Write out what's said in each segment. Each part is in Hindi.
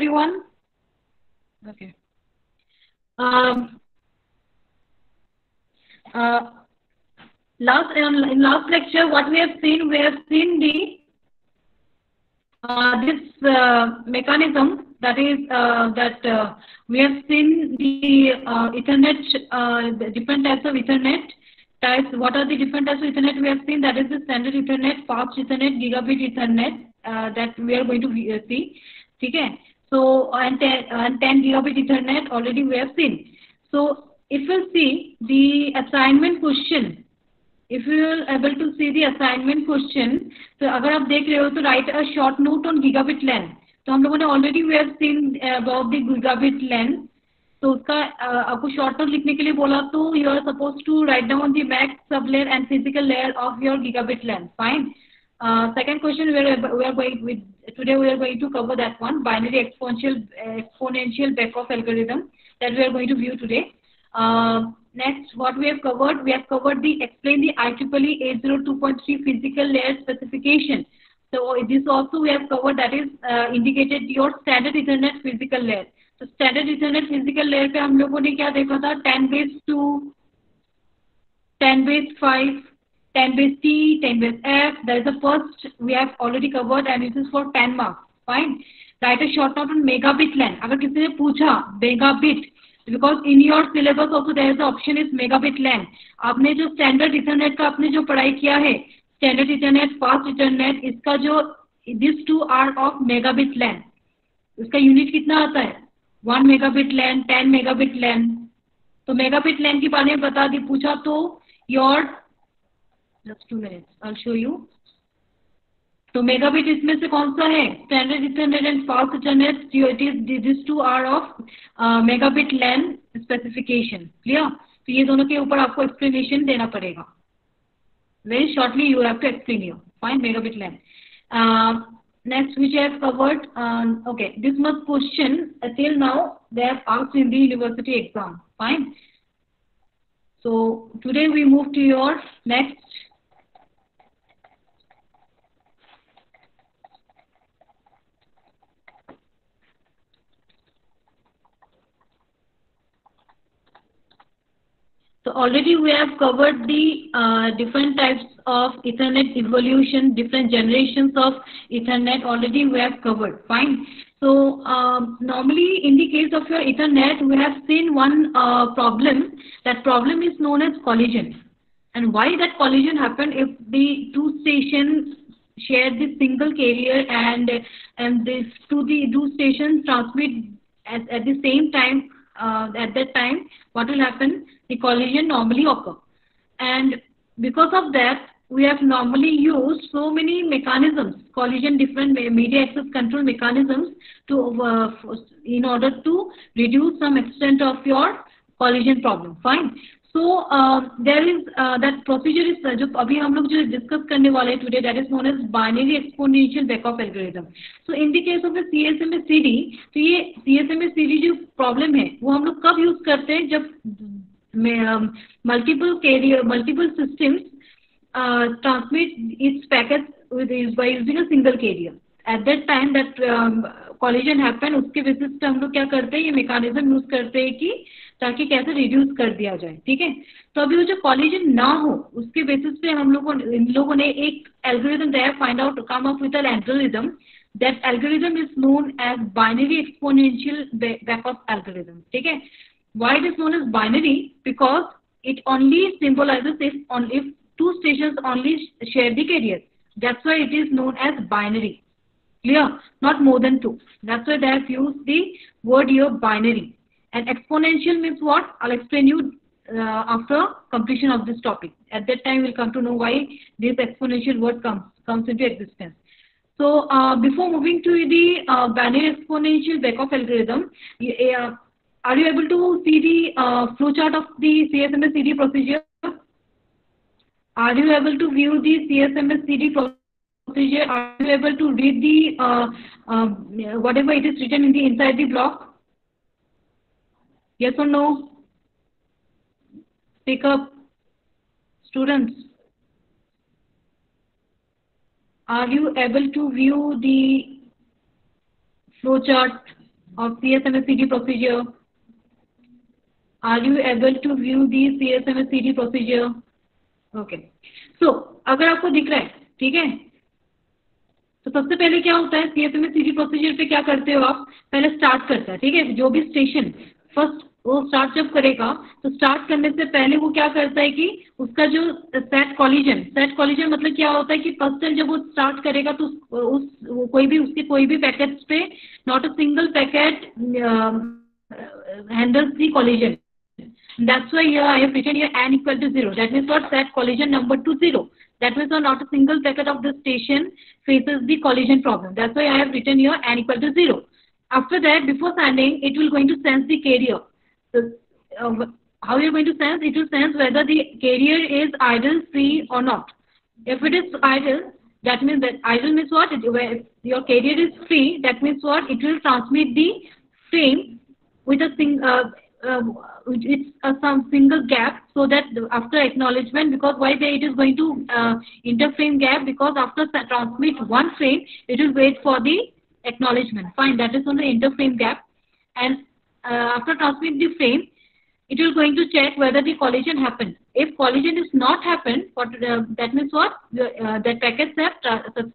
everyone? Okay. Um, in last lecture, what we have seen the this mechanism, that is we have seen the Ethernet, the different types of Ethernet types. What are the different types of Ethernet we have seen? That is the standard Ethernet, fast Ethernet, gigabit Ethernet, that we are going to see. Okay. So and 10 gigabit Ethernet already we have seen. So if you see the assignment question, if you are able to see the assignment question, तो अगर आप देख रहे हो तो write a short note on gigabit LAN. तो हम लोगों ने already we have seen about the gigabit LAN. तो उसका आपको short note लिखने के लिए बोला, तो you are supposed to write down the MAC sublayer and physical layer of your gigabit LAN. Fine. Second question we are going with today, we are going to cover that one, binary exponential backoff algorithm, that we are going to view today. Next, what we have covered explain the IEEE 802.3 physical layer specification. So this also we have covered, that is indicated your standard Ethernet physical layer. So standard Ethernet physical layer पे हम लोगों ने क्या देखा था? 10^2, 10^5, 10^T, 10^F. That is the first we have already covered, and it is for 10 marks. Fine. Write a short note on megabit LAN. अगर किसी ने पूछा megabit, because in your syllabus also there is the option is megabit LAN. आपने जो standard Ethernet का आपने जो पढ़ाई किया है, standard Ethernet, fast Ethernet, इसका जो these two are of megabit LAN. इसका यूनिट कितना आता है? 1 megabit LAN, 10 megabit LAN. तो megabit LAN के बारे में बता दी, पूछा तो your just 2 minutes, I'll show you. तो मेगाबिट इसमें से कौन सा है? Standard ethernet and fast ethernet. It is this two are of megabit LAN specification. Clear? तो ये दोनों के ऊपर आपको एक्सप्लेनेशन देना पड़ेगा. Very shortly you have to explain you. Fine. Megabit LAN. Next which I have covered. Okay, this much question till now they have asked in the university exam. Fine. So today we move to your next. So already we have covered the different types of Ethernet evolution, different generations of Ethernet already we have covered. Fine. So normally in the case of your Ethernet, we have seen one problem. That problem is known as collision. And why that collision happened? If the two stations share the single carrier and these two stations transmit at the same time, at that time, what will happen? The collision normally occur, and because of that we have normally used so many mechanisms, collision, different media access control mechanisms to in order to reduce some extent of your collision problem. Fine. So there is that procedure is जो अभी हम लोग जो discuss करने वाले हैं today, that is known as binary exponential backoff algorithm. So in the case of the CSMA CD, तो ये CSMA CD जो problem है वो हम लोग कब use करते हैं? जब multiple systems transmit its packets by using a single carrier. At that time that collision happen, उसके basis पे हम लोग क्या करते हैं? ये mechanism use करते हैं कि ताकि कैसे रिड्यूस कर दिया जाए. ठीक है. तो अभी वो जो कॉलिजन ना हो उसके बेसिस पे हम लोगों इन लोगों ने एक एल्गोरिथम दिया, find out come up with an algorithm. That algorithm is known as binary exponential backoff algorithm. ठीक है. Why it is known as binary? Because it only symbolizes if two stations only share the carrier. That's why it is known as binary. Clear? Not more than two. That's why they have used the word here binary. And exponential means what? I'll explain you after completion of this topic. At that time, we'll come to know why this exponential word comes into existence. So before moving to the binary exponential backoff algorithm, are you able to see the flowchart of the CSMA CD procedure? Are you able to view the CSMA CD procedure? Are you able to read the whatever it is written in the inside the block? Yes or no? Speak up, students. Are you able to view the flowchart of CSMA-CD procedure? Are you able to view the CSMA-CD procedure? Okay. So अगर आपको दिख रहा है, ठीक है, तो सबसे पहले क्या होता है CSMA-CD प्रोसीजर पे क्या करते हो आप? पहले स्टार्ट करता है, ठीक है, जो भी स्टेशन फर्स्ट वो स्टार्ट जब करेगा तो स्टार्ट करने से पहले वो क्या करता है कि उसका जो सेट कॉलिजन मतलब क्या होता है कि फर्स्ट टाइम जब वो स्टार्ट करेगा तो वो कोई भी पैकेट्स पे not a single packet handles the collision. That's why here I have written here n equal to 0. That means what? Set collision number to 0. That means not a single packet of the station faces the collision problem. That's why I have written here n equal to 0. After that, before sending, it will going to sense the carrier. So, how you are going to sense? It will sense whether the carrier is idle, free or not. If it is idle, that means that idle means what? If your carrier is free, that means what? It will transmit the frame with a some single gap, so that after acknowledgement, because why it is going to interframe gap, because after transmit one frame it will wait for the acknowledgement. Fine, that is on the interframe gap, and after transmit the frame it will going to check whether the collision happened. If collision is not happened, that means what? That packets have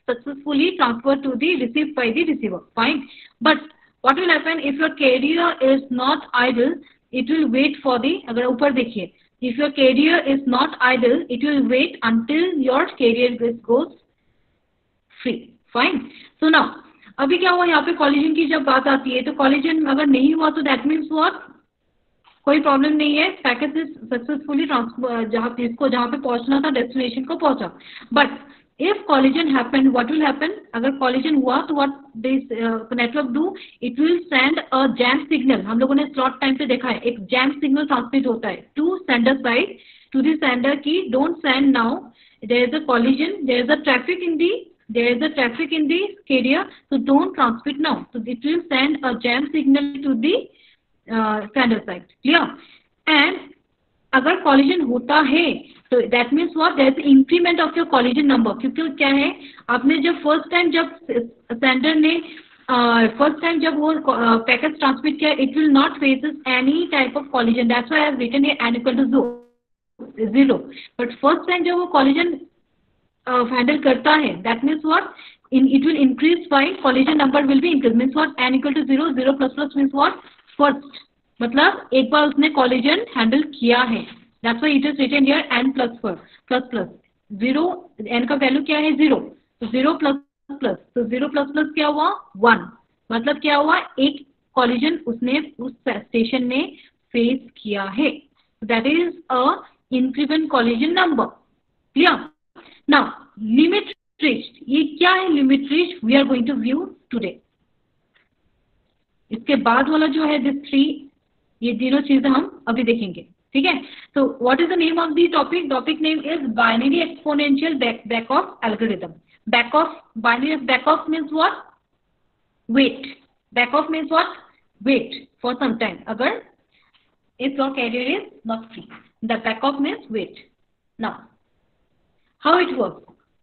successfully transferred to the received by the receiver. Fine, but what will happen if your carrier is not idle? It will wait for the, अगर ऊपर देखिए, if your carrier is not idle, it will wait until your carrier goes free. Fine. So now, अभी क्या हुआ यहाँ पे collision की जब बात आती है तो collision अगर नहीं हुआ तो that means what? कोई प्रॉब्लम नहीं है, पैकेट सक्सेसफुली जहाँ पे पहुंचना था डेस्टिनेशन को पहुंचा. But if collision happened, what will happen? अगर collision हुआ तो what this network do? It will send a jam signal. हम लोगों ने slot time पे देखा है, एक jam signal transmit होता है to sender side, to the sender की don't send now. There is a collision, there is a traffic in the carrier, so don't transmit now. So it will send a jam signal to the sender side. Clear? And अगर collision होता है तो that means what? There is increment of your collision number. क्योंकि क्या है, आपने जब फर्स्ट टाइम जब सेंडर ने फर्स्ट टाइम जब वो पैकेट ट्रांसमिट किया, it will not faces any type of collision. That's why I have written here n equal to 0. But first time जब वो collision handle करता है, that means what? It will increase by collision number will be increased. Means what? N equal to 0. 0 plus plus means what? First. मतलब एक बार उसने collision handle किया है. That's why it is written here n plus plus 0. n का वैल्यू क्या है? 0. तो 0 plus plus, तो 0 plus plus क्या हुआ? 1. मतलब क्या हुआ? एक collision उसने उस स्टेशन ने फेस किया है. That is a increment collision number. Clear? Now limit reached. ये क्या है limit reached? We are going to view today. इसके बाद वाला जो है this 3, ये तीनों चीजें हम अभी देखेंगे. ठीक है. So what is the name of the topic? Topic name is binary exponential back-off algorithm. Back-off means what? Wait. Back-off means what? Wait for some time. अगर if your carrier is not free, the back-off means wait. Now how it works?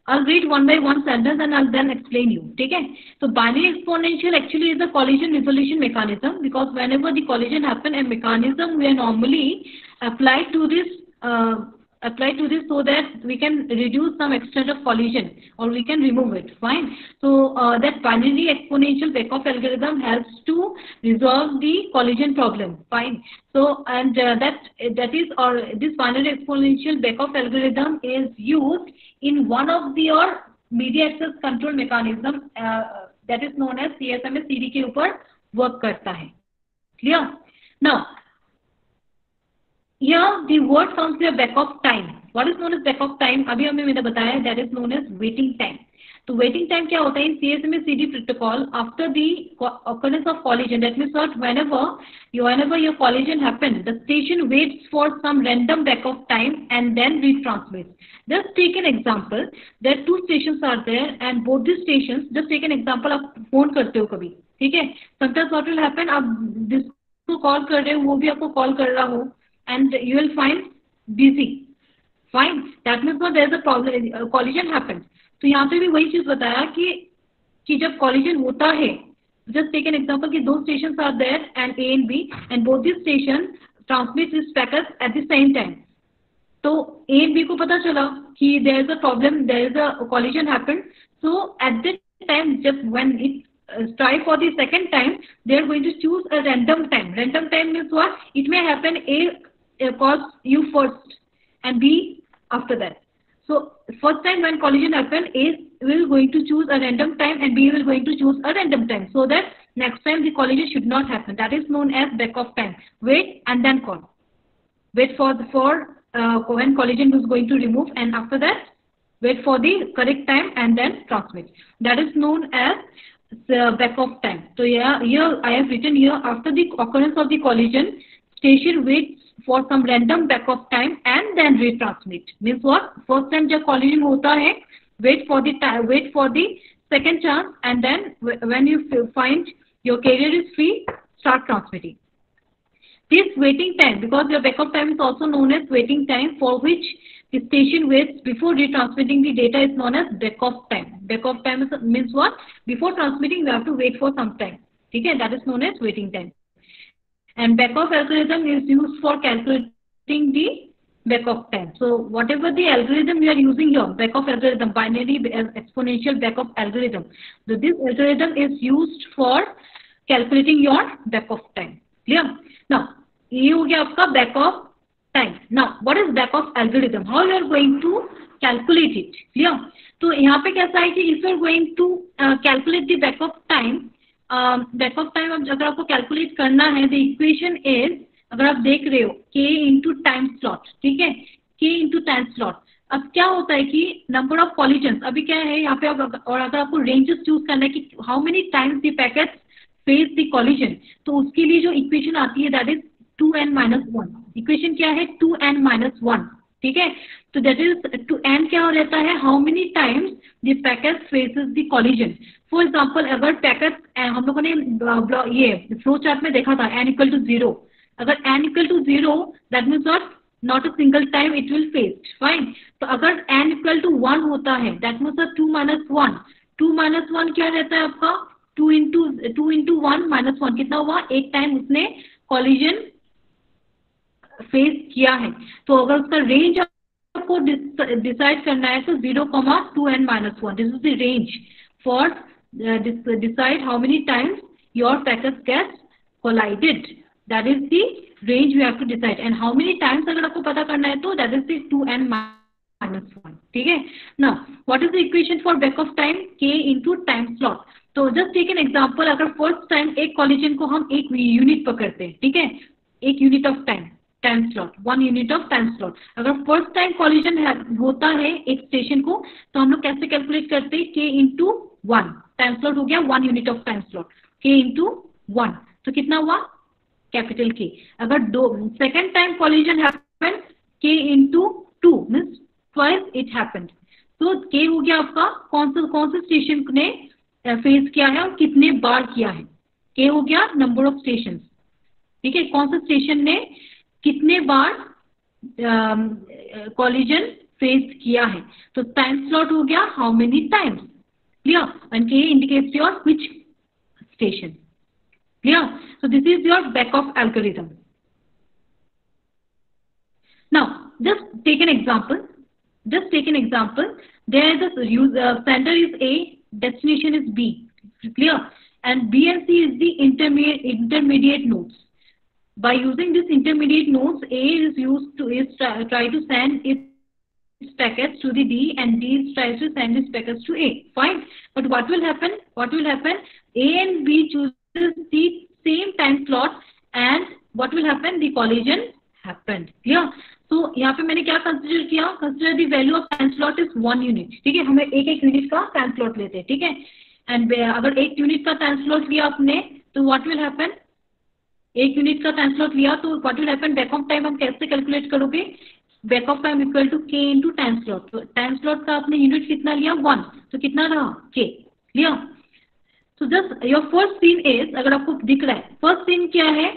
I'll read one by one sentence and I'll then explain you. ठीक है. So binary exponential actually is a collision resolution mechanism, because whenever the collision happen, a mechanism we are normally apply to this so that we can reduce some extent of collision or we can remove it. Fine. So that binary exponential back-off algorithm helps to resolve the collision problem. Fine. So and that is, or this binary exponential back-off algorithm is used in one of your media access control mechanism that is known as CSMA-CD के ऊपर work करता है. Clear? Now here the word comes here back-off time. What is known as back-off time? अभी मैंने बताया, that is known as waiting time. तो waiting time क्या होता है? In CSMA-CD protocol, after the occurrence of collision, that means what? Whenever your collision happens, the station waits for some random back-off time and then retransmits. Just take an example. There are two stations are there, and both the stations. Just take an example. आप फोन करते हो कभी, ठीक है? Sometimes what will happen? आप जिसको कॉल कर रहे हो वो भी आपको कॉल कर रहा हो, and you will find busy. Fine. That means what? There is a problem. Collision happened. तो यहाँ पे भी वही चीज बताया कि जब collision होता है just take an example कि दो stations are there and A and B and both these station transmit this packets at the same time. तो A and B को पता चला कि there is a problem, there is a collision happened. So at that time, जब when it try for the second time, they are going to choose a random time. Random time means what? It may happen A cause you first and B after that. So first time when collision happen, A will going to choose a random time and B will going to choose a random time, so that next time the collision should not happen. That is known as back of time. Wait and then call. Wait for when collision is going to remove, and after that wait for the correct time and then transmit. That is known as the back of time. So here I have written here, after the occurrence of the collision, station waits for some random back of time and then retransmit. Means what? First time जब collision होता है, wait for the second chance, and then when you find your carrier is free, start transmitting. This waiting time, because your backup time is also known as waiting time, for which the station waits before retransmitting the data, is known as backup time. Backup time means what? Before transmitting, we have to wait for some time. Okay, that is known as waiting time. And backup algorithm is used for calculating the backup time. So whatever the algorithm you are using here, backup algorithm, binary exponential backup algorithm. So this algorithm is used for calculating your backup time. Clear? Now, ये हो गया आपका backup time. Now, what is backup algorithm? How you are going to calculate it? Clear? तो यहाँ पे कैसा है कि if you are going to calculate the backup time, अब अगर आपको calculate करना है, the equation is, अगर आप देख रहे हो, k into time slot, ठीक है, k into time slot. अब क्या होता है कि number of collisions, अभी क्या है यहाँ पे, और अगर आपको ranges choose करना है कि how many times the packets face the collision, तो उसके लिए जो इक्वेशन आती है that is 2n-1. इक्वेशन क्या है? 2n-1. ठीक है, तो that is to n क्या रहता है? how many times the packet faces the collision. For example, अगर packet हम लोगों ने ये फ्लो चार्ट में देखा था n equal to 0. अगर n equal to 0, that means what? Not a single time it will face. Fine. तो अगर n equal to 1 होता है, that means 2-1. 2-1 क्या रहता है आपका? 2 into 1 minus 1 कितना हुआ? एक टाइम उसने कॉलिजन फेस किया है. तो अगर उसका रेंज आपको डिसाइड करना है तो 0,2n-1. This is the range for decide how many times your packets get collided. That is the range we have to decide. And how many times अगर आपको पता करना है तो दैट इज द 2n-1. ठीक है. Now what is the equation for back off time? k into time slot. तो जस्ट टेक एन एग्जांपल, अगर फर्स्ट टाइम एक कॉलिजन को हम एक यूनिट पकड़ते हैं, ठीक है, एक unit of time slot, 1 unit of time slot. अगर फर्स्ट टाइम कॉलिजन होता है एक स्टेशन को, तो हम लोग कैसे कैलकुलेट करते हैं? k into 1. टाइम स्लॉट हो गया 1 unit of time slot, k into 1. तो कितना हुआ? Capital K. अगर second time collision happened, k into 2 means twice it happened. तो k हो गया आपका कौन से स्टेशन ने फेस किया है और कितने बार किया है. k हो गया नंबर ऑफ स्टेशन. ठीक है, कौन सा स्टेशन ने कितने बार कॉलिजन फेस किया है. तो टाइम स्लॉट हो गया how many times. Clear? And k indicates your which station. Clear? So this is your backoff algorithm. Now just take an example. There is a sender is A, destination is B. Clear? And B and C is the intermediate nodes. By using this intermediate nodes, A is try to send its packets to the D, and D tries to send its packets to A. Fine. But what will happen? A and B chooses the same time slot, and what will happen? The collision happened. Clear? तो यहाँ पे मैंने क्या कंसिडर किया? Consider the value of time slot is 1 unit. ठीक है, हमें एक यूनिट का टाइम स्लॉट लेते हैं. ठीक है, एंड अगर 1 यूनिट का टाइम स्लॉट लिया आपने, तो व्हाट विल हैपन? 1 यूनिट का टाइम स्लॉट लिया तो what will happen? Back off time हम कैसे कैलकुलेट करोगे? Back off time equal to k into time slot. तो टाइम स्लॉट का आपने यूनिट कितना लिया? 1. तो कितना रहा? k. लिया. तो just your first scene is, अगर आपको दिख रहा है, फर्स्ट सीन क्या है?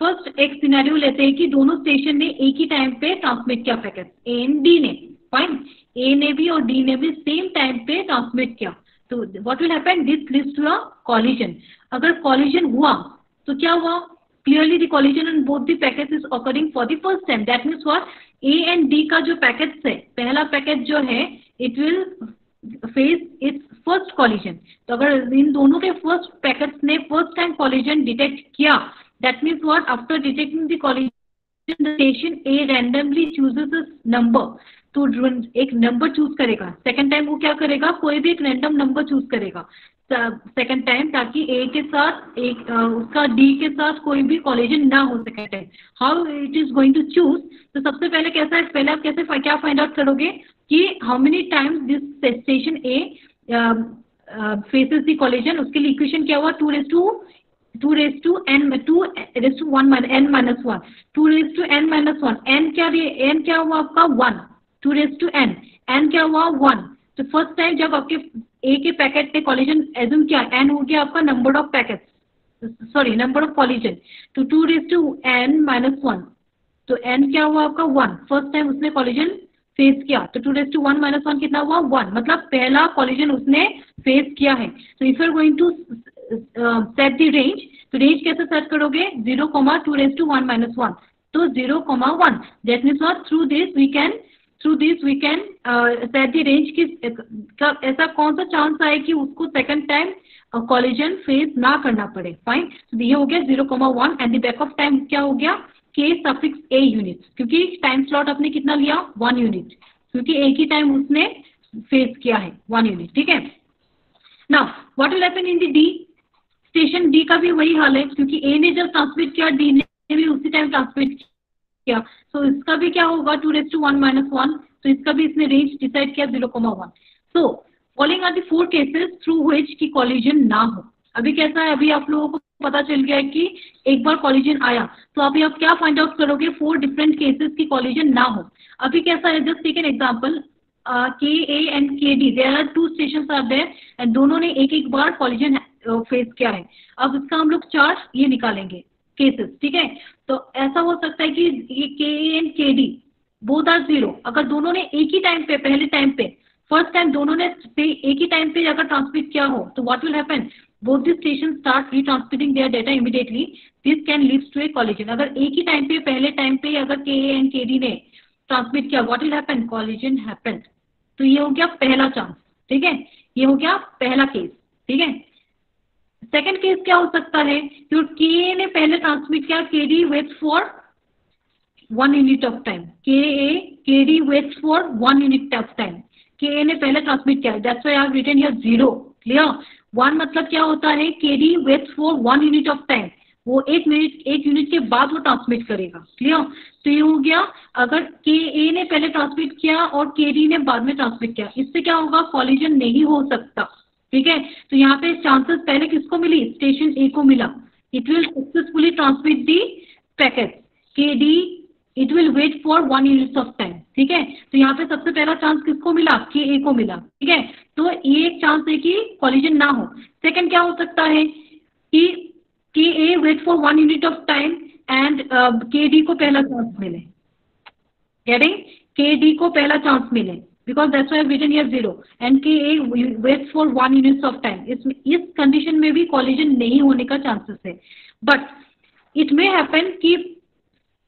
फर्स्ट एक सिनेरियो लेते हैं कि दोनों स्टेशन ने एक ही टाइम पे ट्रांसमिट किया पैकेट, ए एंड डी ने. फाइन, ए ने भी और डी ने भी सेम टाइम पे ट्रांसमिट किया. तो what will happen, this leads to a collision. अगर कॉलिजन हुआ तो क्या हुआ, clearly the collision on both the packets is occurring for the first time. That means what, A and D का जो पैकेट्स है, पहला पैकेट जो है it will face its first collision. तो अगर इन दोनों के फर्स्ट पैकेट्स ने फर्स्ट टाइम कॉलिजन डिटेक्ट किया, that means what, after detecting the collision the station A randomly chooses a number, तो एक नंबर चूज करेगा। सेकंड टाइम वो क्या करेगा, कोई भी एक रैंडम नंबर चूज करेगा सेकंड टाइम, ताकि ए के साथ एक उसका डी के साथ कोई भी कॉलिजन ना हो second time. How it is going to choose, तो सबसे पहले कैसा है, पहले आप कैसे क्या फाइंड आउट करोगे कि how many times this station A faces the collision. उसके लिए इक्वेशन क्या हुआ, 2 raised to n 1 n minus 1, 2 raised to n minus 1, n क्या हुआ आपका 1, 2 raised to n क्या हुआ 1। तो फर्स्ट टाइम जब आपके ए के पैकेट ने कॉलिजन एज्यूम किया, n हो गया आपका number of packet, sorry number of collision, तो 2 raised to n minus 1, तो n क्या हुआ आपका 1, फर्स्ट टाइम उसने कॉलिजन फेस किया, तो 2 raised to 1 minus 1 कितना हुआ 1, मतलब पहला कॉलिजन उसने फेस किया है। तो if you are going to set the range, तो रेंज कैसे सेट करोगे, 0, 2 raised to 1 minus 1, तो 0, 1, that means what, through this we can set the range की ऐसा कौन सा चांस आए कि उसको सेकंड टाइम कॉलिजन फेस ना करना पड़े। फाइन, तो ये हो गया 0, 1 and the back off time क्या हो गया, के सफिक्स ए यूनिट, क्योंकि टाइम स्लॉट आपने कितना लिया 1 यूनिट, क्योंकि एक ही टाइम उसने फेस किया है 1 यूनिट। ठीक है, now what will happen in the D station, D का भी वही हाल है, क्योंकि ए ने जब ट्रांसमिट किया डी ने भी उसी टाइम ट्रांसमिट किया, तो इसका भी क्या होगा 2 raised to 1 minus 1, तो इसका भी इसने रेंज डिसाइड किया 0, 1। So following are the 4 cases through which की कॉलिजन ना हो। अभी कैसा है, अभी आप लोगों को पता चल गया है कि एक बार कॉलिजन आया, तो अभी आप क्या फाइंड आउट करोगे, 4 डिफरेंट केसेस की कॉलिजन ना हो। अभी कैसा है, just take an example, K A and K D, there are 2 stations are there and दोनों ने एक बार कॉलिजन फेस किया है। अब इसका हम लोग 4 ये निकालेंगे केसेस। ठीक है, तो ऐसा हो सकता है कि ये के and K D both are 0, अगर दोनों ने एक ही टाइम पे, पहले टाइम पे फर्स्ट टाइम दोनों ने एक ही टाइम पे अगर ट्रांसमिट किया हो, तो what will happen, both the station start retransmitting their data immediately, this can leads to a collision. अगर एक ही टाइम पे, पहले टाइम पे अगर के एंड के डी ने ट्रांसमिट किया, what will happen, collision happen. तो ये हो गया पहला चांस। ठीक है, ये हो गया पहला केस। ठीक है, सेकंड केस क्या हो सकता है, तो के ने पहले ट्रांसमिट किया, K D waits for 1 unit of time, K D waits for 1 unit of time, K ने पहले ट्रांसमिट किया, that's why I have written here 0। Clear, 1 मतलब क्या होता है, K D waits for 1 unit of time, वो 1 यूनिट के बाद वो ट्रांसमिट करेगा। क्लियर, तो ये हो गया, अगर के ए ने पहले ट्रांसमिट किया और के डी ने बाद में ट्रांसमिट किया, इससे क्या होगा, कॉलिजन नहीं हो सकता। ठीक है, तो यहाँ पे चांसेस पहले किसको मिली, स्टेशन ए को मिला, it will successfully transmit the packet, K D it will wait for 1 unit of time. ठीक है, तो यहाँ पे सबसे पहला चांस किसको मिला, के ए को मिला। ठीक है, तो ये एक चांस है कि कॉलिजन ना हो। सेकंड क्या हो सकता है कि K A wait for 1 unit of time and K D को पहला चांस मिले, गेटिंग, के डी को पहला चांस मिले, because that's why I've written here 0 and KA waits for 1 units of time। इस कंडीशन में भी कॉलिजन नहीं होने का चांसेस है, बट इट मे हैपन कि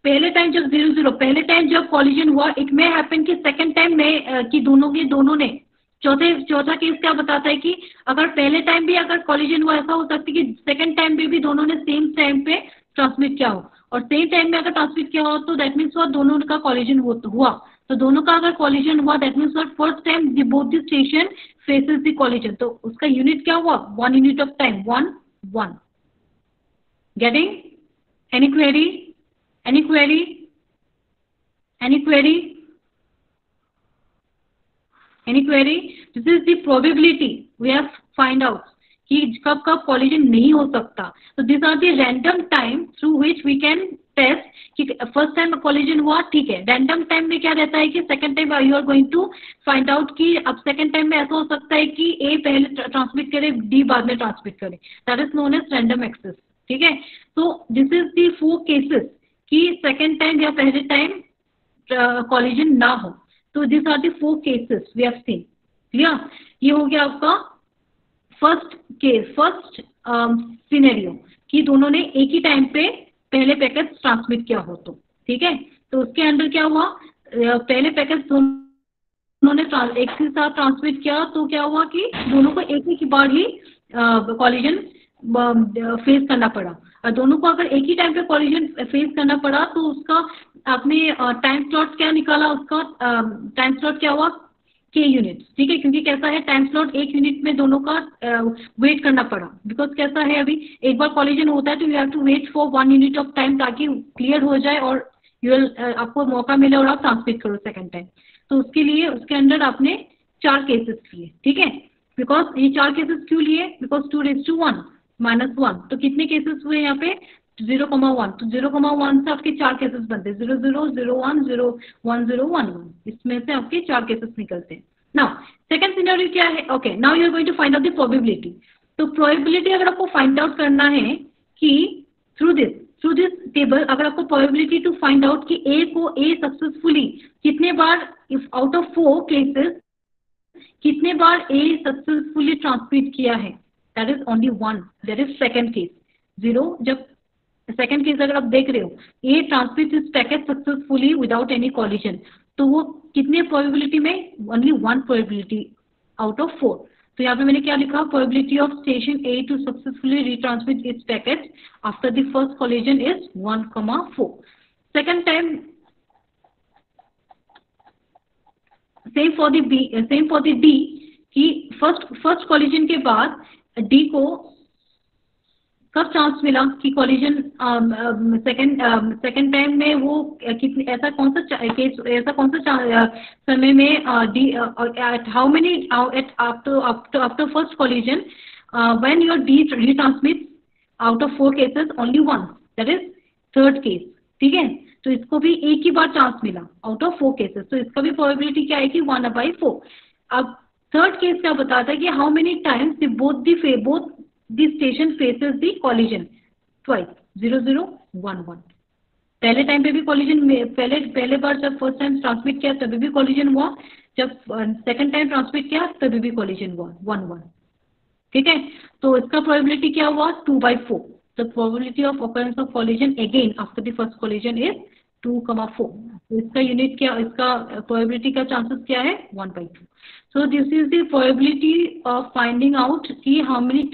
पहले टाइम जब 0, 0 पहले टाइम जब कॉलिजन हुआ, इट मे हैपन कि सेकंड टाइम में कि दोनों ने चौथा केस क्या बताता है कि अगर पहले टाइम भी अगर कॉलिजन हुआ, ऐसा हो सकता है कि सेकंड टाइम पे भी दोनों ने सेम टाइम पे ट्रांसमिट किया हो, और सेम टाइम में अगर ट्रांसमिट किया हो तो दैट मीन्स दोनों का कॉलिजन हुआ। तो दोनों का अगर कॉलिजन हुआ, that means first time both the station faces the collision, तो उसका यूनिट क्या हुआ, 1 unit of time, 1, 1। Getting, any query, any query, any query, any query, this is the probability we have find out कि कब कब कॉलिजन नहीं हो सकता। तो this are the random time through which we can test कि फर्स्ट टाइम कॉलिजन हुआ, ठीक है। रैंडम टाइम में क्या रहता है कि second time you are going to find out कि अब सेकंड टाइम में ऐसा हो सकता है कि ए पहले ट्रांसमिट करे, डी बाद में ट्रांसमिट करे, that is known as random access. ठीक है, तो दिस इज दी 4 केसेस कि सेकंड टाइम या पहले टाइम कॉलिजन ना हो। तो this are the 4 cases we have seen. Clear, ये हो गया आपका फर्स्ट सिनेरियो कि दोनों ने एक ही टाइम पे पहले पैकेट ट्रांसमिट किया हो तो, ठीक है। तो उसके अंदर क्या हुआ, पहले पैकेट दोनों ने एक के साथ ट्रांसमिट किया तो क्या हुआ कि दोनों को एक ही बार ही कॉलिजन फेस करना पड़ा। और दोनों को अगर एक ही टाइम पे कॉलिजन फेस करना पड़ा तो उसका आपने टाइम स्लॉट क्या निकाला, उसका टाइम स्लॉट क्या हुआ, के यूनिट, ठीक है। क्योंकि कैसा है, टाइम स्लॉट एक यूनिट में दोनों का वेट करना पड़ा, बिकॉज कैसा है अभी एक बार कॉलिजन होता है तो you have to wait for 1 unit of time ताकि क्लियर हो जाए और आपको मौका मिले और आप ट्रांसमिट करो सेकेंड टाइम। तो उसके लिए उसके अंदर आपने 4 केसेस लिए, ठीक है। बिकॉज ये 4 केसेस क्यों लिए, बिकॉज 2⁻1 -1, तो कितने केसेस हुए यहाँ पे 0,1, तो 0,1 से आपके 4 केसेस बनते, 0 0 0 1 0 1 0 1 1, इसमें से आपके 4 केसेस निकलते हैं। नाउ सेकंड सिनेरियो क्या है, okay now you are going to find out the probability. तो प्रोबेबिलिटी अगर आपको फाइंड आउट करना है कि थ्रू दिस टेबल, अगर आपको प्रोबेबिलिटी टू फाइंड आउट कि ए सक्सेसफुली कितने बार, इफ आउट ऑफ 4 केसेस कितने बार ए सक्सेसफुली ट्रांसमिट किया है, that is only 1, that is second case 0। जब सेकंड केस अगर आप देख रहे हो A transmit this packet successfully without any collision, तो वो कितने प्रोबेबिलिटी में, ओनली 1 प्रोबेबिलिटी आउट ऑफ 4। तो यहाँ पे मैंने क्या लिखा, probability of station A to successfully retransmit its packet after the first collision is 1,4। Second time same for the D कि फर्स्ट कॉलिजन के बाद डी को कब चांस मिला कि कॉलिजन सेकंड टाइम में वो कितने, ऐसा कौन सा केस, ऐसा कौन सा समय में D at how many at after first collision when your D retransmit out of 4 cases only 1, that is third case, ठीक है। तो इसको भी एक ही बार चांस मिला आउट ऑफ 4 केसेस, तो इसका भी प्रोबेबिलिटी क्या है कि 1/4। अब थर्ड केस क्या बताता है कि how many times both the station faces the collision twice, 0 0 1 1। पहले टाइम पे भी कॉलिजन, पहले बार जब फर्स्ट टाइम ट्रांसमिट किया तभी भी कॉलिजन हुआ, जब सेकंड टाइम ट्रांसमिट किया तभी भी कॉलिजन हुआ 1 1, ठीक है। तो इसका प्रोबेबिलिटी क्या हुआ 2/4। The probability of occurrence of collision again after the first collision is 2,4। तो इसका यूनिट क्या, इसका प्रोबेबिलिटी का चांसेस क्या है 1/2। So this is the probability of finding out कि how many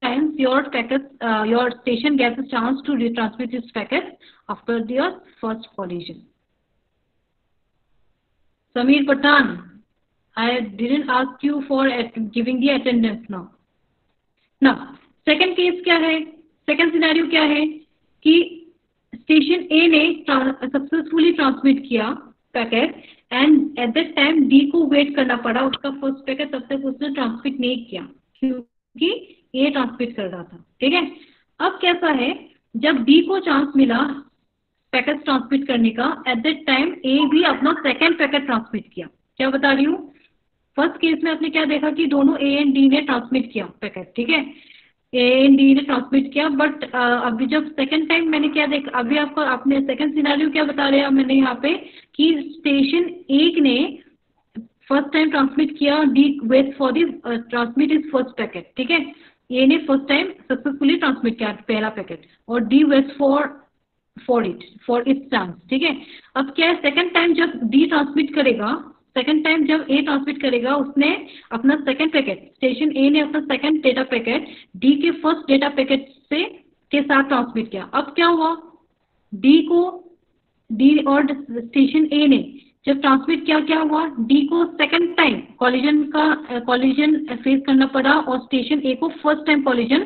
times your station gets a chance to retransmit its packet after their first collision. Samir Pathan, I didn't ask you for giving the attendance now. Now, second case क्या है, second scenario क्या है कि station A ने successfully transmit किया packet and at that time D को wait करना पड़ा, उसका first पैकेट तब तक उसने ट्रांसमिट नहीं किया क्योंकि ए ट्रांसमिट कर रहा था, ठीक है। अब कैसा है, जब डी को चांस मिला पैकेट ट्रांसमिट करने का, एट दैट टाइम ए भी अपना सेकंड पैकेट ट्रांसमिट किया। क्या बता रही हूँ, फर्स्ट केस में आपने क्या देखा कि दोनों ए एंड डी ने ट्रांसमिट किया पैकेट, ठीक है, ए एंड डी ने ट्रांसमिट किया। बट अभी जब सेकंड टाइम मैंने क्या देखा, अभी आपको आपने सेकंड सिनेरियो क्या बता रहे हैं मैंने यहाँ पे कि स्टेशन एक ने फर्स्ट टाइम ट्रांसमिट किया, D wait for the transmit is first packet, ठीक है। ए ने फर्स्ट टाइम सक्सेसफुली ट्रांसमिट किया पहला पैकेट और D wait for its chance, ठीक है। अब क्या है, सेकंड टाइम जब डी ट्रांसमिट करेगा, सेकंड टाइम जब ए ट्रांसमिट करेगा, उसने अपना सेकंड पैकेट, स्टेशन ए ने अपना सेकंड डेटा पैकेट डी के फर्स्ट डेटा पैकेट से के साथ ट्रांसमिट किया। अब क्या हुआ, डी और स्टेशन ए ने जब ट्रांसमिट किया, क्या हुआ, डी को सेकंड टाइम कॉलिजन फेस करना पड़ा और स्टेशन ए को फर्स्ट टाइम कॉलिजन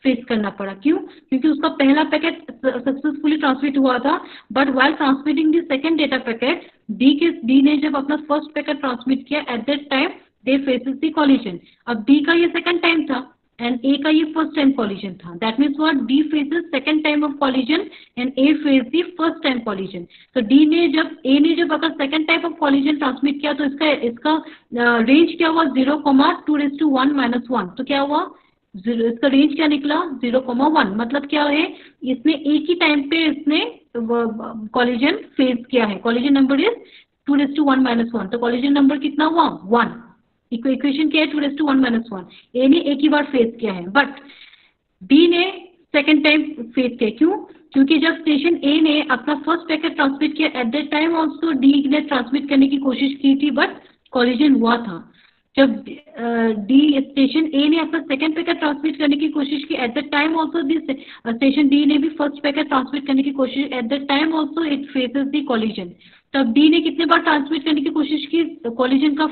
फेस करना पड़ा। क्यों, क्योंकि उसका पहला पैकेट सक्सेसफुली ट्रांसमिट हुआ था, but while transmitting the second data packet D ने जब अपना फर्स्ट पैकेट ट्रांसमिट किया, eight that time they faces the collision. अब डी का ये सेकंड टाइम था and A का ये first time collision था, that means what, D faces second time of collision and A faces the first time collision। तो A ने जब अगर second type of collision transmit किया तो इसका range क्या हुआ 0,2⁻1 -1। तो क्या हुआ, इसका रेंज क्या निकला 0,1। मतलब क्या है, इसने एक ही टाइम पे इसने कॉलिजन फेस किया है, कॉलिजन नंबर इज 2:1 -1, तो कॉलिजन नंबर कितना हुआ 1। इक्वेशन क्या है 2:1 - 1। ए ने एक ही बार फेस किया है, बट बी ने सेकेंड टाइम फेस किया। क्यों? क्योंकि जब स्टेशन ए ने अपना फर्स्ट पैकेट ट्रांसमिट किया, eight that time also D ने ट्रांसमिट करने की कोशिश की थी, बट कॉलिजन हुआ था। जब डी स्टेशन ए ने अपना सेकेंड पैकेट ट्रांसमिट करने की कोशिश की, eight that time also station D ने भी फर्स्ट पैकेट ट्रांसमिट करने की कोशिश, eight that time also it faces the collision. तब डी ने कितने बार ट्रांसमिट करने की कोशिश की कॉलिजन का,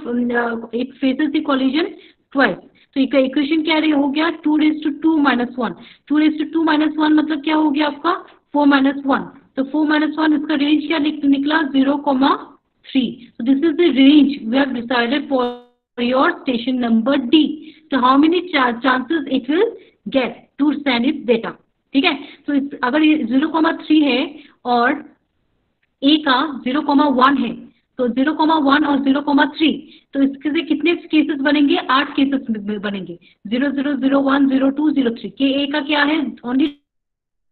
it faces the collision twice. तो इक्वेशन क्या हो गया 2:2 - 1। 2:2 - 1 मतलब क्या हो गया आपका 4 - 1। तो 4 - 1 इसका रेंज क्या निकला 0,3। so this is the range we have decided for your station number D. so how many chances it will get to send its data? ठीक है, तो अगर ये 0,3 है और A का 0,1 है, तो 0,1 और 0,3, तो इसके से कितने केसेस बनेंगे 8 केसेस बनेंगे 0, 0, 0, 1, 0, 2, 0, 3 के A का क्या है only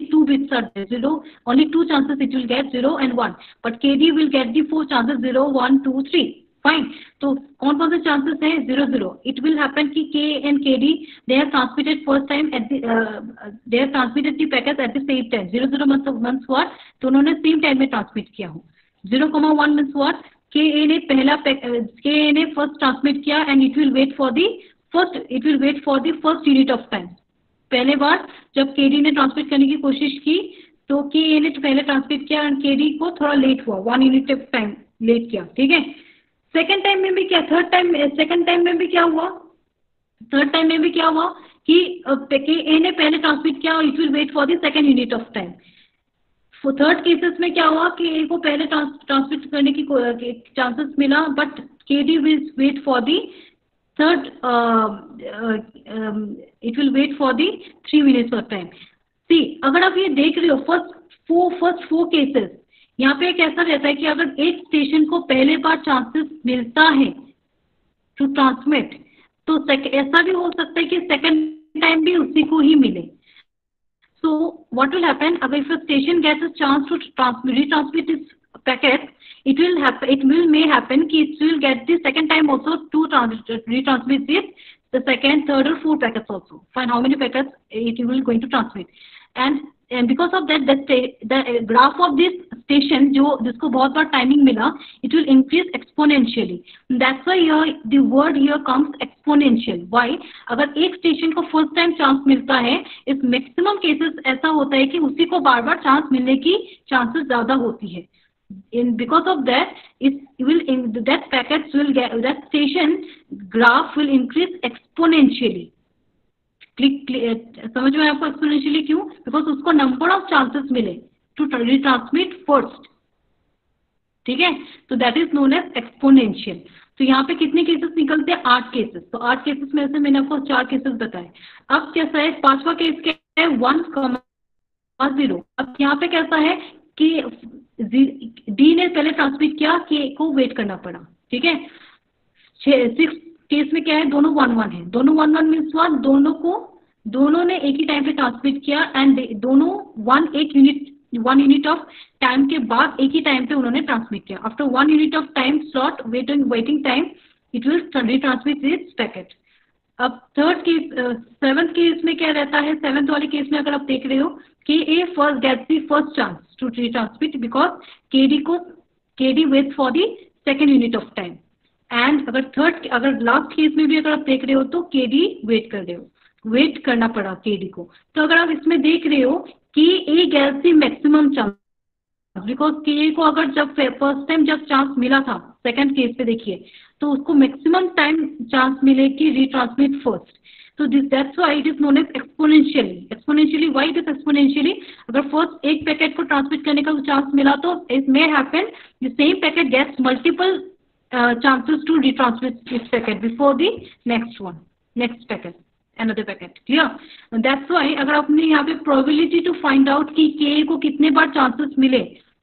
2 bits are there, 0, only 2 chances it will get 0 and 1, but KD will get the 4 chances 0, 1, 2, 3 fine. तो कौन कौन से चांसेस है 0, 0 इट विल हैपन कि K and KD they have transmitted first time at the they have transmitted the packets at the same time। 0, 0 means what, तो उन्होंने सेम टाइम में ट्रांसमिट किया हो। 0,1 means what, KA ने KA ने फर्स्ट ट्रांसमिट किया and it will wait for the first unit of time. पहले बार जब केडी ने ट्रांसमिट करने की कोशिश की तो के ने तो पहले ट्रांसमिट किया एंड केडी को थोड़ा लेट हुआ 1 यूनिट ऑफ टाइम लेट किया। ठीक है, सेकंड टाइम में भी क्या सेकंड टाइम में भी क्या हुआ कि के ने पहले ट्रांसमिट किया और it will wait for the second unit of time. Third cases में क्या हुआ कि ए को पहले ट्रांसमिट करने की चांसेस मिला, but KD will wait for the third it will wait for the 3 minutes of time. See अगर आप ये देख रहे हो फर्स्ट 4 केसेस, यहाँ पे कैसा रहता है कि अगर एक स्टेशन को पहले बार चांसेस मिलता है टू ट्रांसमिट, तो ऐसा भी हो सकता है कि सेकंड टाइम भी उसी को ही मिले। So what will happen? If a station gets a chance to retransmit its packet, it will may happen कि it will get the second time also to retransmit the second, third or fourth packets also. Find how many packets it will going to transmit, and because of that, the graph of this station जिसको बहुत बार timing मिला, it will increase exponentially. That's why here the word here comes exponential. Why? अगर एक स्टेशन को फर्स्ट टाइम चांस मिलता है, इस मैक्सिमम केसेस ऐसा होता है कि उसी को बार बार चांस मिलने की चांसेस ज्यादा होती है। Because of that, that packets will get, that station graph will increase exponentially. समझ में आपको एक्सपोनेंशियली क्यों? बिकॉज उसको नंबर ऑफ चांसेस मिले टू रिट्रांसमिट फर्स्ट। ठीक है, तो that is known as exponential. तो यहाँ पे कितने केसेस निकलते हैं 8 केसेस। तो 8 केसेस में से मैंने आपको 4 केसेस बताए। अब कैसा है पांचवा केस क्या है 1,0। अब यहाँ पे कैसा है कि डी ने पहले ट्रांसमिट किया, के को वेट करना पड़ा। ठीक है, 6 केस में क्या है दोनों 1-1 है। दोनों 1-1 मीन्स व्हाट, दोनों ने एक ही टाइम पे ट्रांसमिट किया एंड दोनों 1 यूनिट ऑफ टाइम के बाद एक ही टाइम पे उन्होंने ट्रांसमिट किया। After 1 unit of time slot waiting time it will retransmit this packet. अब सेवंथ केस में क्या रहता है, सेवंथ वाले केस में अगर आप देख रहे हो कि A first gets the first chance to retransmit because KD wait for the second unit of time. And अगर लास्ट केस में भी अगर आप देख रहे हो तो केडी वेट करना पड़ा केडी को। तो अगर आप इसमें देख रहे हो कि A gets the maximum chance because K को अगर जब फर्स्ट टाइम जब चांस मिला था, सेकंड केस पे देखिए तो उसको मैक्सिमम टाइम चांस मिले कि रिट्रांसमिट फर्स्ट। तो that's why it is known as exponentially. Why it is exponentially? अगर फर्स्ट एक पैकेट को ट्रांसमिट करने का चांस मिला तो it may happen the same packet gets multiple chances to retransmit this packet before the next packet, another packet. Clear? And that's why अगर आपने यहाँ पे probability to find out कि K को कितने बार chances मिले,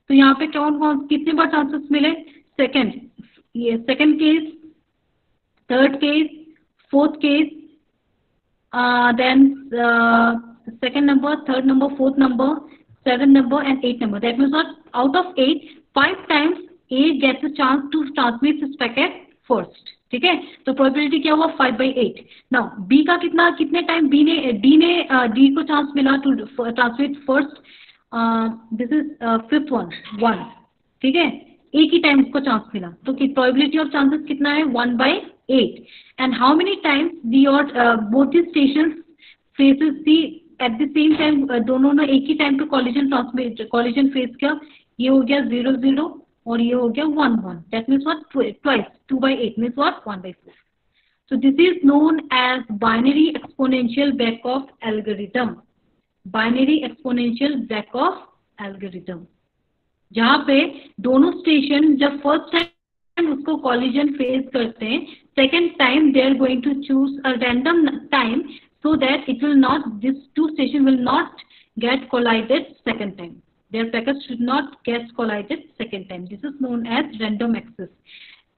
तो यहाँ पे कितने बार chances मिले? second case, third case, fourth case, then second number, third number, fourth number, 7th number and 8th number. That means that out of 8, 5 times A gets a chance to transmit this packet first. ठीक है, तो प्रोबेबिलिटी क्या हुआ 5/8। नाउ बी का कितने टाइम डी को चांस मिला to transmit first, this is fifth one, ठीक है, एक ही टाइम उसको चांस मिला, तो प्रोबेबिलिटी ऑफ चांसेस कितना है 1/8। And how many times the और both the station faces the at the same time, दोनों ने एक ही टाइम पे कॉलिजन फेस किया, ये हो गया 0/0 और ये हो गया 1/1, that means what twice 2/8 means what 1/4। So this is known as binary exponential Beckhoff algorithm. Binary exponential Beckhoff algorithm. जहाँ पे दोनों स्टेशन जब फर्स्ट टाइम उसको कॉलिजन फेस करते हैं, second time they are going to choose a random time so that it will not, these two stations will not get collided second time. Their packets should not get collided second time. This is known as random access.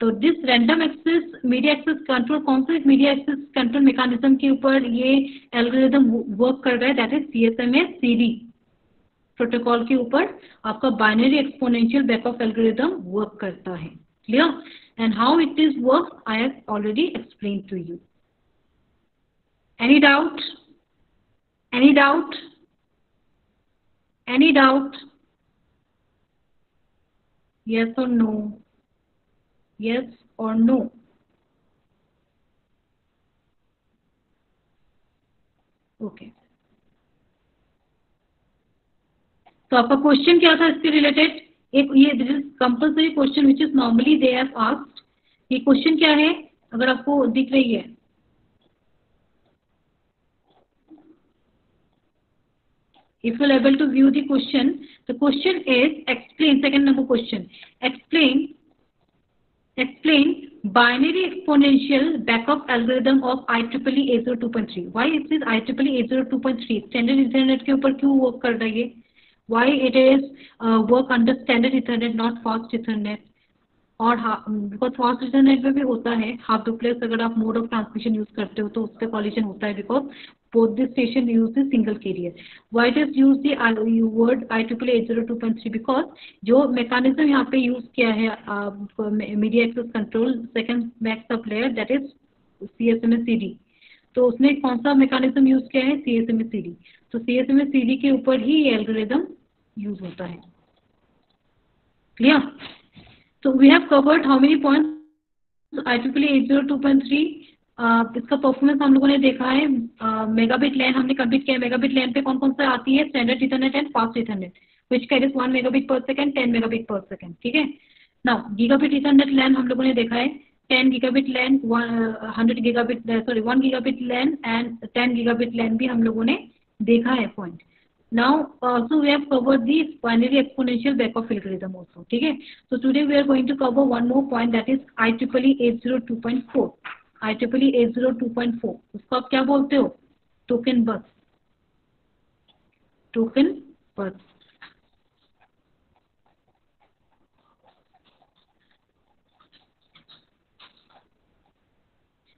तो this random access media access control, कौन सा मीडिया एक्सेस कंट्रोल मैकेनिज्म के ऊपर ये एल्गोरिथम वर्क कर रहा है, दैट इज CSMA-CD प्रोटोकॉल के ऊपर आपका binary exponential backoff algorithm work करता है। Clear? And how it is work I have already explain to you. Any doubt? Any doubt? Any doubt? yes or no? Yes or no? Okay. तो आपका क्वेश्चन क्या था इसके रिलेटेड? एक ये this is compulsory question which is normally they have asked. ये क्वेश्चन क्या है अगर आपको दिख रही है? If you are able to view the question is explain, second number question, explain binary exponential backup algorithm of IEEE 802.3. Why it is IEEE 802.3? Standard Ethernet के ऊपर क्यों वर्क कर रही है? Why it is work under standard Ethernet not fast Ethernet? और बिकॉज फास्ट इथरनेट में भी होता है हाफ डुप्लेक्स, अगर आप मोड ऑफ ट्रांसमिशन यूज करते हो तो उससे कॉलिजन होता है because both the station use the single carrier. Why it is use the word IEEE 802.3? because जो मैकेनिज्म यहाँ पे यूज किया है media access control second backup layer that is CSMA-CD, तो उसने कौन सा मैकेनिज्म यूज किया है? CSMA-CD। तो CSMA-CD के ऊपर ही ये एल्गोरिथम यूज होता है। Clear? So we have covered how many points? IEEE 802.3 इसका परफॉर्मेंस हम लोगों ने देखा है। मेगाबिट लैन हमने कंप्लीट किया है। मेगाबिट लैन पे कौन कौन सा आती है? Standard ethernet and fast Ethernet which carries 1 megabit per second, 10 megabit per second। ठीक है। नाउ गीगाबिट इथरनेट लैन हम लोगों ने देखा है 10 gigabit LAN, 100 gigabit sorry 1 gigabit LAN and 10 gigabit LAN भी हम लोगों ने देखा है point. Now also we have covered the binary exponential Beckhoff algorithm also. ठीक है। So today we are going to cover one more point that is IEEE 802.4. IEEE 802.4 उसको आप क्या बोलते हो? टोकन बस। टोकन बस।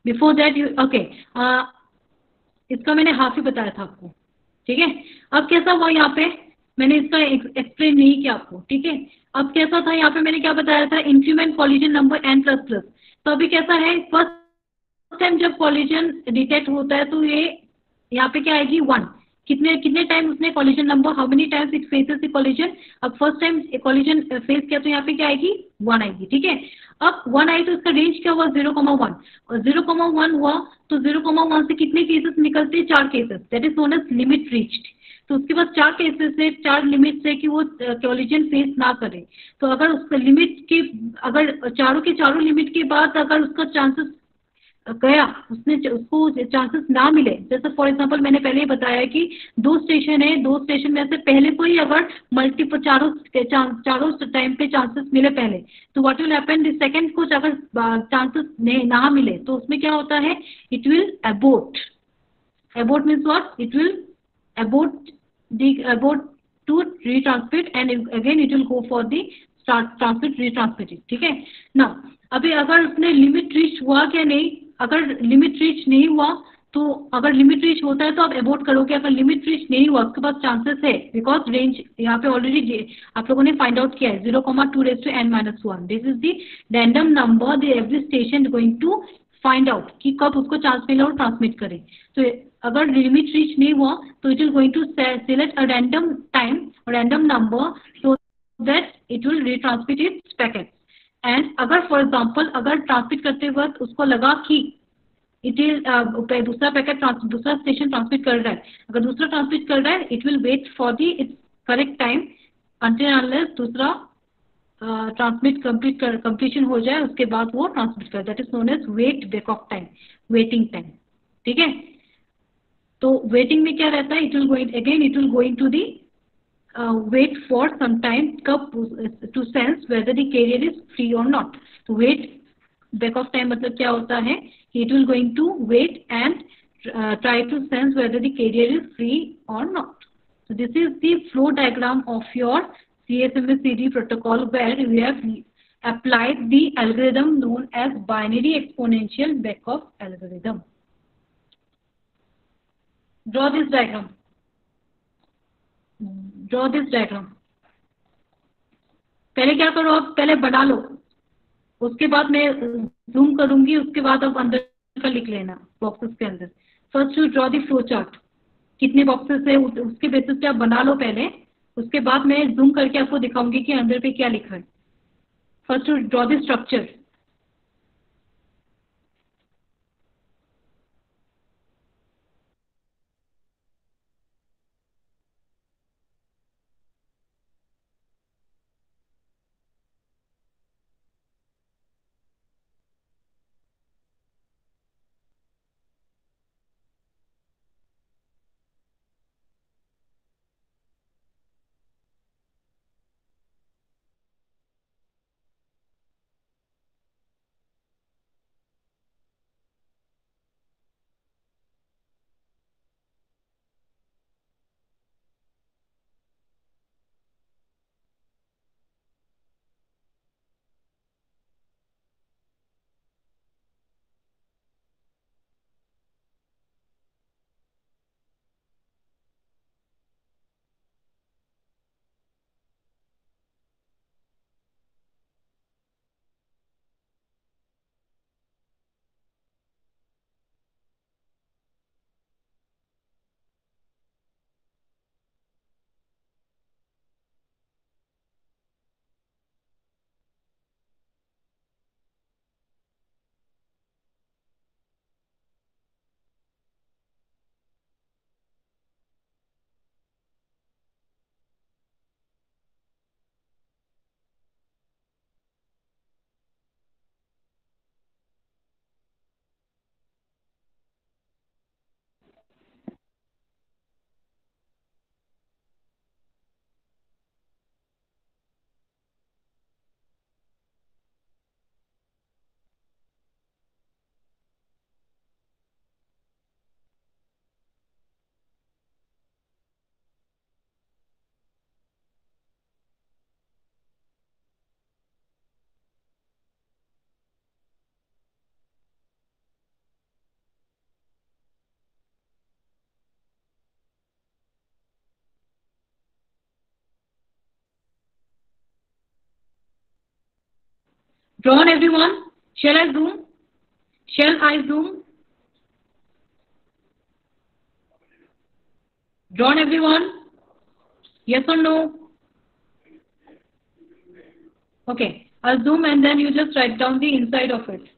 बिफोर दैट यू ओके, इसका मैंने हाफ ही बताया था आपको। ठीक है। अब कैसा हुआ यहाँ पे? मैंने इसका एक्सप्लेन नहीं किया आपको। ठीक है। अब कैसा था यहाँ पे? मैंने क्या बताया था? Increment collision number n++। तो अभी कैसा है? फर्स्ट टाइम जब कॉलिजन डिटेक्ट होता है तो ये यहाँ पे क्या आएगी? 1। कितने टाइम उसने collision number, how many times it faces the collision. अब फर्स्ट टाइम कॉलिजन फेस किया तो यहाँ पे क्या आएगी? 1 आएगी। ठीक है। अब 1 आई तो इसका रेंज क्या हुआ? 0,1 और 0,1 हुआ तो 0,1 से कितने केसेस निकलते हैं? 4 cases, that is known age limit reached. तो उसके पास 4 केसेस है, 4 लिमिट है कि वो कॉलिजन फेस ना करे। तो अगर उसका लिमिट के, अगर चारों के चारों लिमिट के बाद अगर उसका चांसेस गया, उसको चांसेस ना मिले, जैसे फॉर एग्जांपल मैंने पहले ही बताया कि 2 स्टेशन है, 2 स्टेशन में से पहले को ही अगर मल्टीपल चारों टाइम पे चांसेस मिले पहले, तो what will happen the second कुछ अगर चांसेस ना मिले तो उसमें क्या होता है? It will abort. Abort means what? It will abort to retransmit and again it will go for the transmit retransmitted। ठीक है ना। अभी अगर उसने लिमिट रीच हुआ क्या नहीं, अगर लिमिट रीच नहीं हुआ तो अगर लिमिट रीच होता है तो आप अबॉर्ट करोगे, अगर लिमिट रीच नहीं हुआ उसके बाद चांसेस है, बिकॉज रेंज यहाँ पे ऑलरेडी आप लोगों ने फाइंड आउट किया है 0,2 raised to n-1, this is the random number the every station going to find out कि कब उसको चांस मिले और ट्रांसमिट करे। तो अगर लिमिट रीच नहीं हुआ तो it will going to select a random time, random number, so that it will retransmit its packet. And अगर फॉर एग्जाम्पल अगर ट्रांसमिट करते वक्त उसको लगा कि इट इज दूसरा पैकेट दूसरा स्टेशन ट्रांसमिट कर रहा है, अगर दूसरा ट्रांसमिट कर रहा है it will wait for the its correct time until unless दूसरा ट्रांसमिट कंप्लीशन हो जाए, उसके बाद वो ट्रांसमिट कर, that is known as wait back off time, waiting time. ठीक है, तो वेटिंग में क्या रहता है, it will going again it will going to the wait for some time to sense whether the carrier is free or not. तो wait back of time मतलब क्या होता है, it will going to wait and try to sense whether the carrier is free or not. So this is the flow diagram of your CSMA CD protocol where we have applied the algorithm known as binary exponential Beckhoff algorithm. Draw this diagram. Draw this diagram. पहले क्या करो, आप पहले बना लो, उसके बाद मैं जूम करूंगी, उसके बाद आप अंदर का लिख लेना बॉक्सेस के अंदर। First to draw the flow chart, कितने बॉक्सेस है उसके बेसिस पे आप बना लो पहले, उसके बाद मैं जूम करके आपको दिखाऊंगी कि अंदर पे क्या लिखा है। First to draw the structure. Drawn everyone? Shall I zoom? Shall I zoom? Drawn everyone? Yes or no? Okay, I'll zoom and then you just write down the inside of it.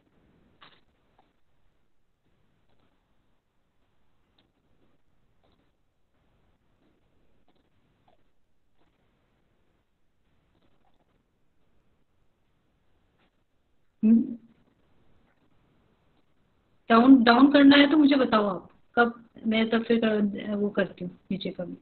Down down करना है तो मुझे बताओ आप कब, मैं तब फिर वो करती हूँ नीचे का भी।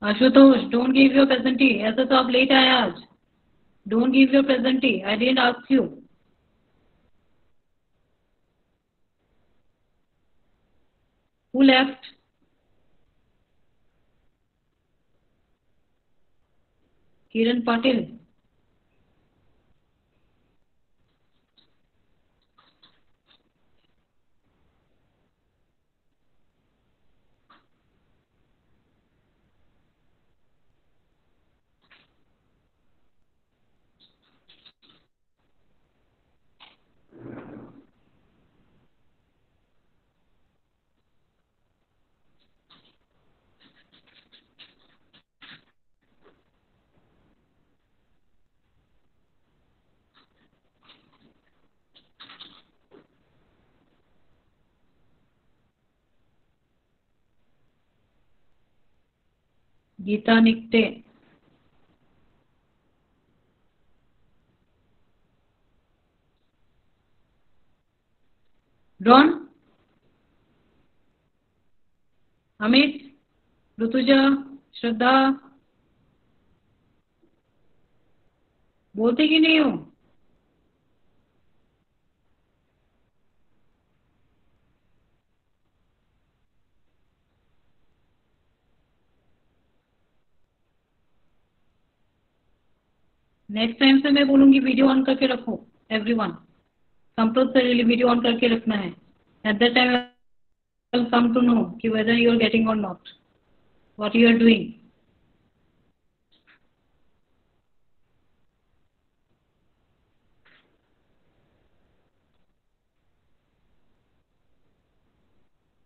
Ashutosh, don't give your presenty, ऐसा तो आप लेट आए आज. Don't give your presenty, I didn't ask you. Who left? Kiran Patil. Geeta Nikate. Ron. Amit. Rutuja. Shraddha. बोलते कि नहीं हो? नेक्स्ट टाइम से मैं बोलूंगी वीडियो ऑन करके रखो. एवरीवन, कंपल्सरीली वीडियो ऑन करके रखना है. At that time I will come to know कि whether you are getting or not, what you are doing.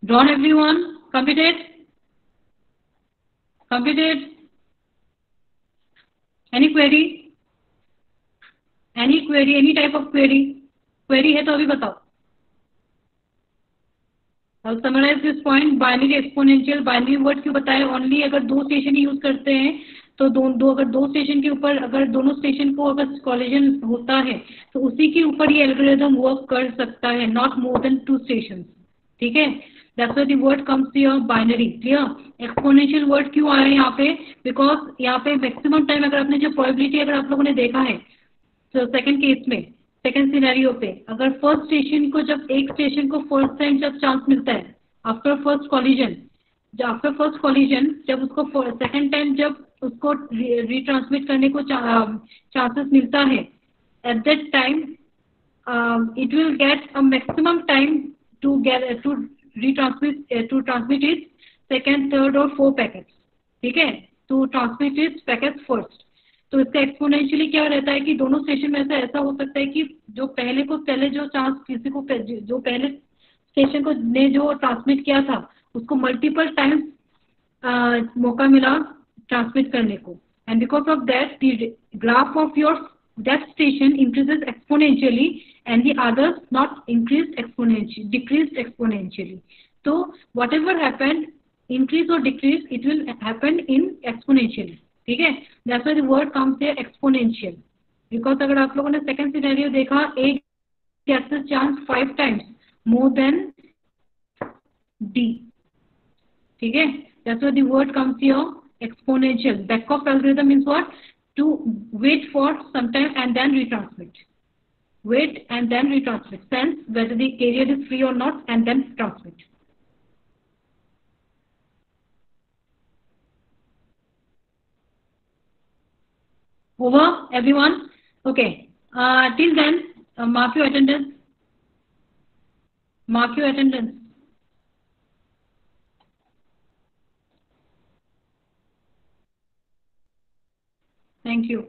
Drawn everyone? Completed? Completed? Any query? Any query? Any type of query? Query है तो अभी बताओ. I'll summarize this point. Binary exponential, binary word क्यों बताए? Only अगर दो स्टेशन यूज करते हैं तो अगर दो स्टेशन के ऊपर अगर दोनों स्टेशन को अगर कॉलिजन होता है तो उसी के ऊपर ये एल्गोरिथम वर्क कर सकता है, not more than two station. ठीक है. That's why the word comes here binary. Clear? Exponential word क्यों आया यहाँ पे? Because यहाँ पे maximum time अगर आपने जो probability अगर आप लोगों ने देखा है तो सेकंड केस में, सेकंड सिनेरियो पे अगर फर्स्ट स्टेशन को जब एक स्टेशन को फर्स्ट टाइम जब चांस मिलता है आफ्टर फर्स्ट कॉलिजन, जब उसको सेकंड टाइम जब उसको रिट्रांसमिट करने को चांसेस मिलता है, at that time it will get a maximum time to transmit its second, third और fourth packets. ठीक है. to transmit its packets first. तो इसका एक्सपोनेंशियली क्या रहता है कि दोनों स्टेशन में से ऐसा हो सकता है कि जो पहले जो चांस किसी को जो पहले स्टेशन को ने जो ट्रांसमिट किया था उसको मल्टीपल टाइम्स मौका मिला ट्रांसमिट करने को. And because of that the graph of your that station increases exponentially and the others not decreased exponentially. So whatever happened, increase or decrease, it will happen in exponentially. ठीक है. That's why the word comes here exponential. Because अगर आप लोगों ने second scenario देखा, A gets the chance 5 times more than D. ठीक है. That's why the word comes here exponential. Back of algorithm means what? To wait for some time and then retransmit. Wait and then retransmit. Sense whether the carrier is free or not and then transmit. Over, everyone? Okay. Till then, mark your attendance. Mark your attendance. Thank you.